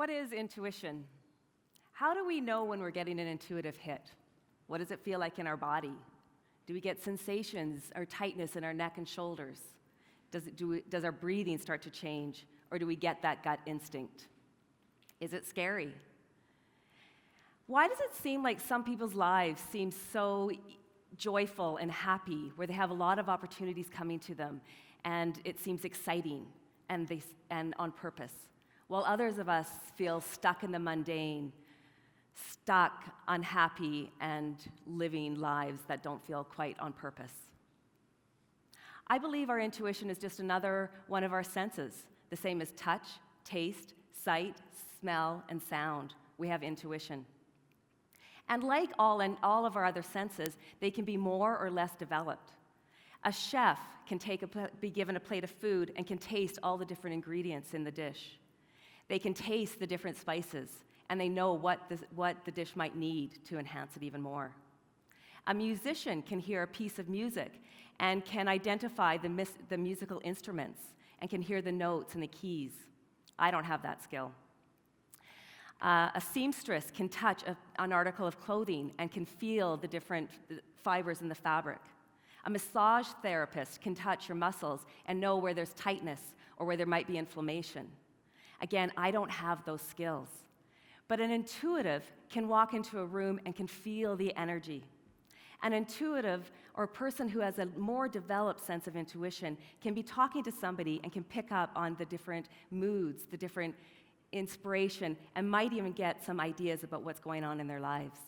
what is intuition? How do we know when we're getting an intuitive hit? What does it feel like in our body? Do we get sensations or tightness in our neck and shoulders? Does our breathing start to change? Or do we get that gut instinct? Is it scary? Why does it seem like some people's lives seem so joyful and happy, where they have a lot of opportunities coming to them, and it seems exciting and on purpose, while others of us feel stuck in the mundane, stuck, unhappy, and living lives that don't feel quite on purpose? I believe our intuition is just another one of our senses, the same as touch, taste, sight, smell, and sound. We have intuition. And like all of our other senses, they can be more or less developed. A chef can be given a plate of food and can taste all the different ingredients in the dish. They can taste the different spices, and they know what the dish might need to enhance it even more. A musician can hear a piece of music and can identify the musical instruments and can hear the notes and the keys. I don't have that skill. A seamstress can touch an article of clothing and can feel the different fibers in the fabric. A massage therapist can touch your muscles and know where there's tightness or where there might be inflammation. Again, I don't have those skills. But an intuitive can walk into a room and can feel the energy. An intuitive, or a person who has a more developed sense of intuition, can be talking to somebody and can pick up on the different moods, the different inspiration, and might even get some ideas about what's going on in their lives.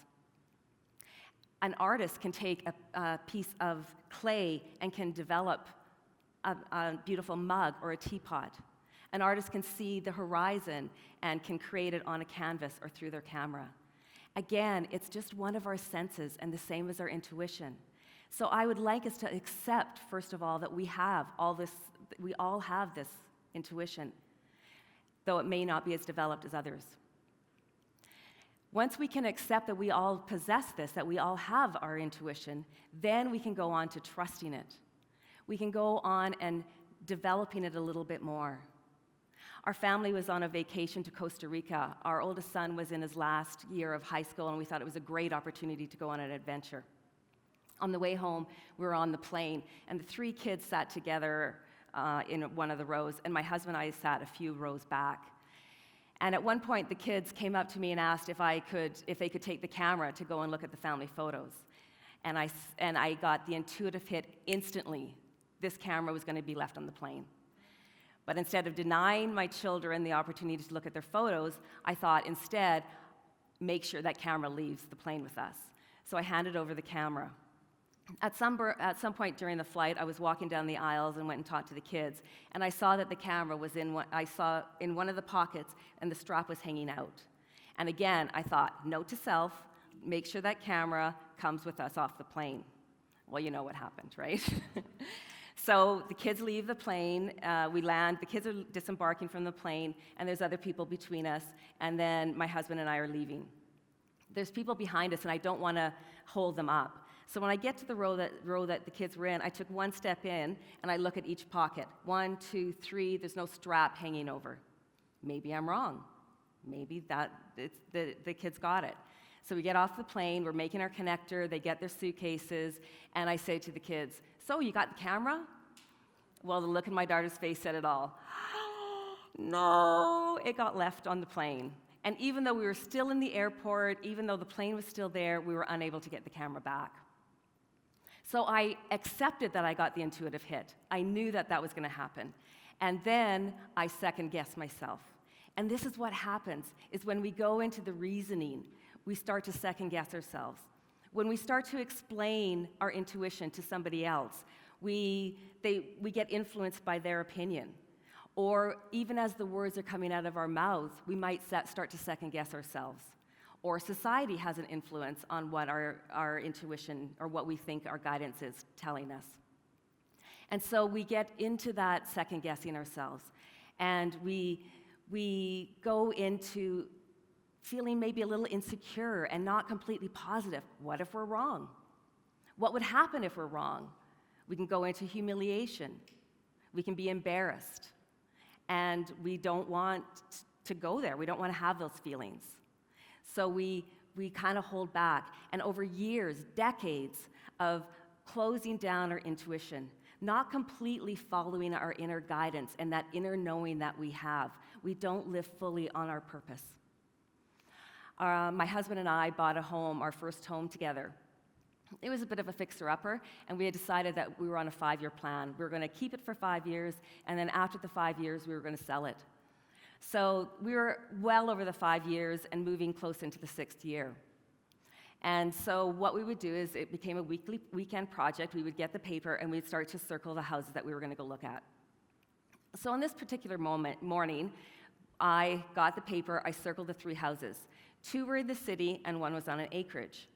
An artist can take a piece of clay and can develop a beautiful mug or a teapot. An artist can see the horizon and can create it on a canvas or through their camera. Again, it's just one of our senses, and the same as our intuition. So I would like us to accept, first of all, that we all have this intuition, though it may not be as developed as others. Once we can accept that we all possess this, that we all have our intuition, then we can go on to trusting it. We can go on and developing it a little bit more. Our family was on a vacation to Costa Rica. Our oldest son was in his last year of high school, and we thought it was a great opportunity to go on an adventure. On the way home, we were on the plane, and the three kids sat together in one of the rows, and my husband and I sat a few rows back. And at one point, the kids came up to me and asked if they could take the camera to go and look at the family photos. And I got the intuitive hit instantly. This camera was going to be left on the plane. But instead of denying my children the opportunity to look at their photos, I thought instead, make sure that camera leaves the plane with us. So I handed over the camera. At some point during the flight, I was walking down the aisles and went and talked to the kids, and I saw that the camera was in one of the pockets, and the strap was hanging out. And again, I thought, note to self, make sure that camera comes with us off the plane. Well, you know what happened, right? So the kids leave the plane, we land, the kids are disembarking from the plane, and there's other people between us, and then my husband and I are leaving. There's people behind us, and I don't want to hold them up. So when I get to the row that the kids were in, I took one step in, and I look at each pocket. 1, 2, 3, there's no strap hanging over. Maybe I'm wrong. Maybe the kids got it. So we get off the plane, we're making our connector, they get their suitcases, and I say to the kids, so you got the camera? Well, the look in my daughter's face said it all. No, it got left on the plane. And even though we were still in the airport, even though the plane was still there, we were unable to get the camera back. So I accepted that I got the intuitive hit. I knew that that was going to happen. And then I second-guessed myself. And this is what happens, is when we go into the reasoning, we start to second-guess ourselves. When we start to explain our intuition to somebody else, we get influenced by their opinion. Or even as the words are coming out of our mouths, we might start to second-guess ourselves. Or society has an influence on what our intuition or what we think our guidance is telling us. And so we get into that second-guessing ourselves. And we go into feeling maybe a little insecure and not completely positive. What if we're wrong? What would happen if we're wrong? We can go into humiliation. We can be embarrassed. And we don't want to go there. We don't want to have those feelings. So we kind of hold back. And over years, decades of closing down our intuition, not completely following our inner guidance and that inner knowing that we have, we don't live fully on our purpose. My husband and I bought a home, our first home together. It was a bit of a fixer-upper, and we had decided that we were on a 5-year plan. We were going to keep it for 5 years, and then after the 5 years, we were going to sell it. So we were well over the 5 years and moving close into the 6th year. And so what we would do is it became a weekend project. We would get the paper, and we'd start to circle the houses that we were going to go look at. So on this particular morning, I got the paper, I circled the 3 houses. 2 were in the city, and 1 was on an acreage.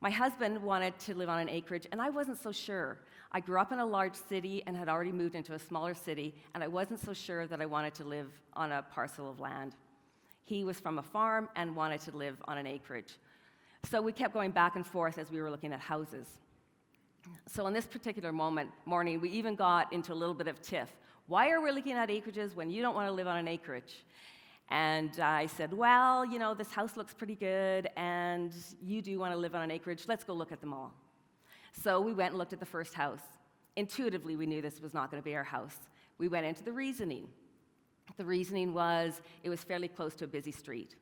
My husband wanted to live on an acreage, and I wasn't so sure. I grew up in a large city and had already moved into a smaller city, and I wasn't so sure that I wanted to live on a parcel of land. He was from a farm and wanted to live on an acreage. So we kept going back and forth as we were looking at houses. So on this particular morning, we even got into a little bit of tiff. Why are we looking at acreages when you don't want to live on an acreage? And I said, well, you know, this house looks pretty good, and you do want to live on an acreage. Let's go look at them all. So we went and looked at the first house. Intuitively, we knew this was not going to be our house. We went into the reasoning. The reasoning was it was fairly close to a busy street.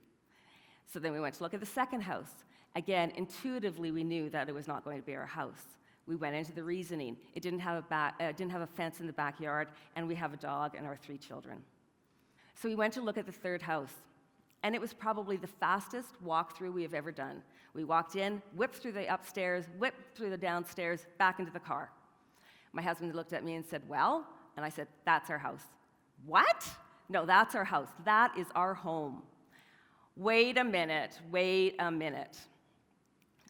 So then we went to look at the second house. Again, intuitively, we knew that it was not going to be our house. We went into the reasoning. It didn't have a fence in the backyard, and we have a dog and our 3 children. So we went to look at the third house, and it was probably the fastest walkthrough we have ever done. We walked in, whipped through the upstairs, whipped through the downstairs, back into the car. My husband looked at me and said, well, and I said, that's our house. What? No, that's our house. That is our home. Wait a minute.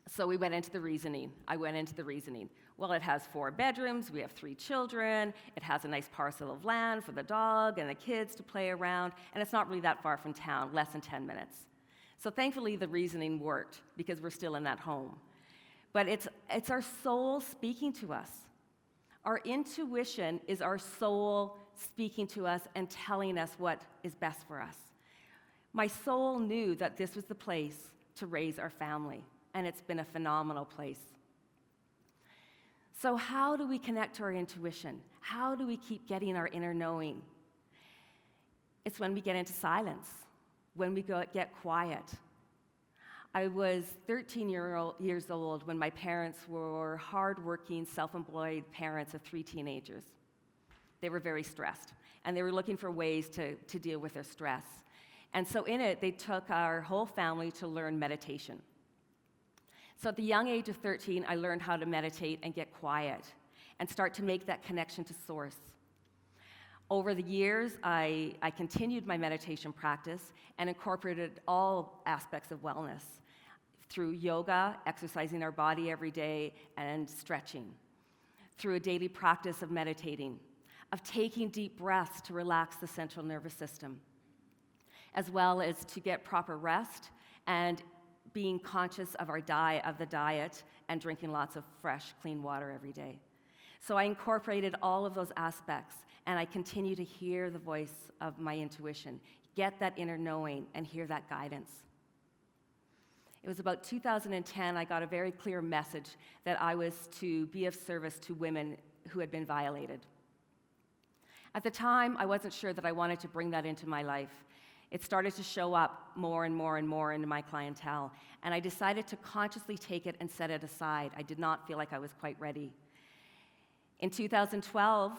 So we went into the reasoning. I went into the reasoning. Well, it has 4 bedrooms, we have 3 children, it has a nice parcel of land for the dog and the kids to play around, and it's not really that far from town, less than 10 minutes. So thankfully, the reasoning worked because we're still in that home. But it's our soul speaking to us. Our intuition is our soul speaking to us and telling us what is best for us. My soul knew that this was the place to raise our family, and it's been a phenomenal place. So how do we connect to our intuition? How do we keep getting our inner knowing? It's when we get into silence, when we get quiet. I was 13 years old when my parents were hardworking, self-employed parents of 3 teenagers. They were very stressed, and they were looking for ways to deal with their stress. And so in it, they took our whole family to learn meditation. So at the young age of 13, I learned how to meditate and get quiet and start to make that connection to source. Over the years, I continued my meditation practice and incorporated all aspects of wellness through yoga, exercising our body every day, and stretching, through a daily practice of meditating, of taking deep breaths to relax the central nervous system, as well as to get proper rest and being conscious of the diet and drinking lots of fresh, clean water every day. So I incorporated all of those aspects, and I continue to hear the voice of my intuition, get that inner knowing, and hear that guidance. It was about 2010, I got a very clear message that I was to be of service to women who had been violated. At the time, I wasn't sure that I wanted to bring that into my life. It started to show up more and more and more into my clientele, and I decided to consciously take it and set it aside. I did not feel like I was quite ready. In 2012,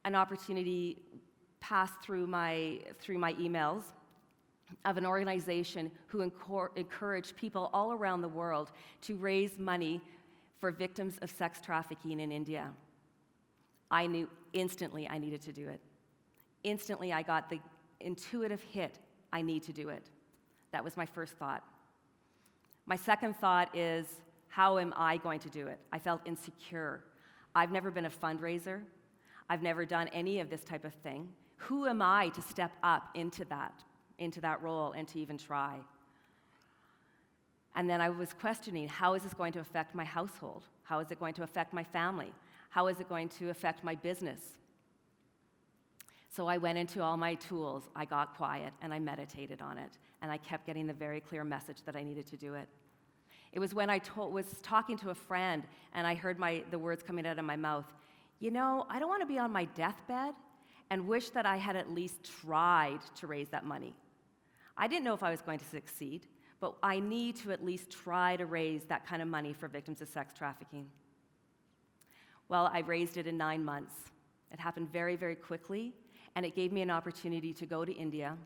an opportunity passed through my emails of an organization who encouraged people all around the world to raise money for victims of sex trafficking in India. I knew instantly I needed to do it. Instantly, I got the intuitive hit, I need to do it. That was my first thought. My second thought is, how am I going to do it? I felt insecure. I've never been a fundraiser. I've never done any of this type of thing. Who am I to step up into that role and to even try? And then I was questioning, how is this going to affect my household? How is it going to affect my family? How is it going to affect my business? So I went into all my tools, I got quiet, and I meditated on it. And I kept getting the very clear message that I needed to do it. It was when I was talking to a friend, and I heard the words coming out of my mouth, I don't want to be on my deathbed and wish that I had at least tried to raise that money. I didn't know if I was going to succeed, but I need to at least try to raise that kind of money for victims of sex trafficking. Well, I raised it in 9 months. It happened very, very quickly, and it gave me an opportunity to go to India,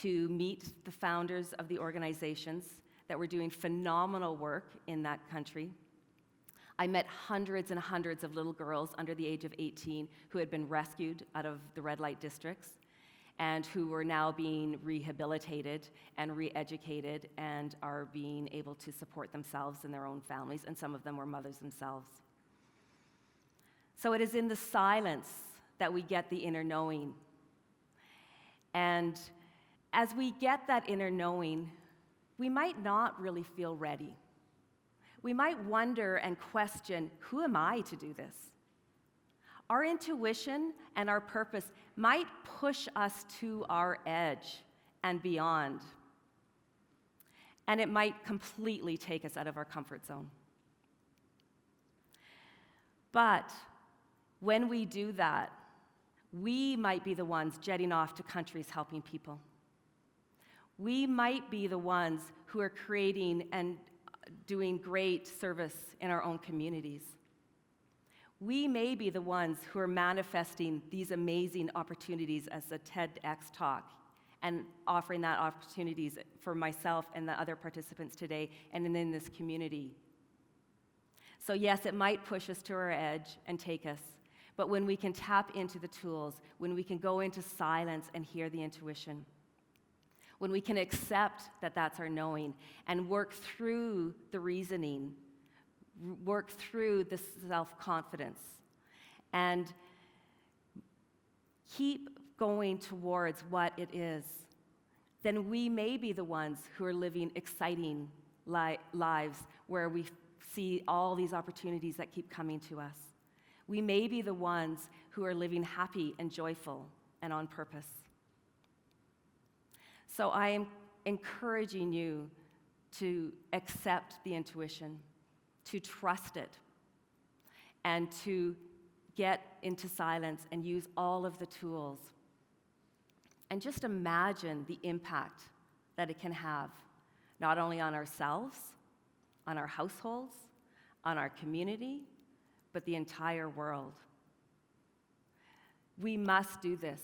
to meet the founders of the organizations that were doing phenomenal work in that country. I met hundreds and hundreds of little girls under the age of 18 who had been rescued out of the red light districts and who were now being rehabilitated and re-educated and are being able to support themselves and their own families, and some of them were mothers themselves. So it is in the silence that we get the inner knowing. And as we get that inner knowing, we might not really feel ready. We might wonder and question, who am I to do this? Our intuition and our purpose might push us to our edge and beyond. And it might completely take us out of our comfort zone. But when we do that, we might be the ones jetting off to countries helping people. We might be the ones who are creating and doing great service in our own communities. We may be the ones who are manifesting these amazing opportunities as a TEDx talk and offering that opportunities for myself and the other participants today and in this community. So yes, it might push us to our edge and take us, but when we can tap into the tools, when we can go into silence and hear the intuition, when we can accept that that's our knowing and work through the reasoning, work through the self-confidence, and keep going towards what it is, then we may be the ones who are living exciting lives where we see all these opportunities that keep coming to us. We may be the ones who are living happy and joyful and on purpose. So I am encouraging you to accept the intuition, to trust it, and to get into silence and use all of the tools. And just imagine the impact that it can have, not only on ourselves, on our households, on our community, but the entire world. We must do this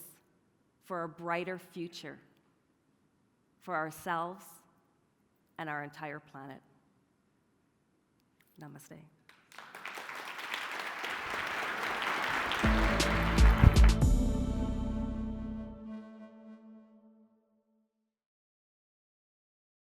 for a brighter future, for ourselves and our entire planet. Namaste.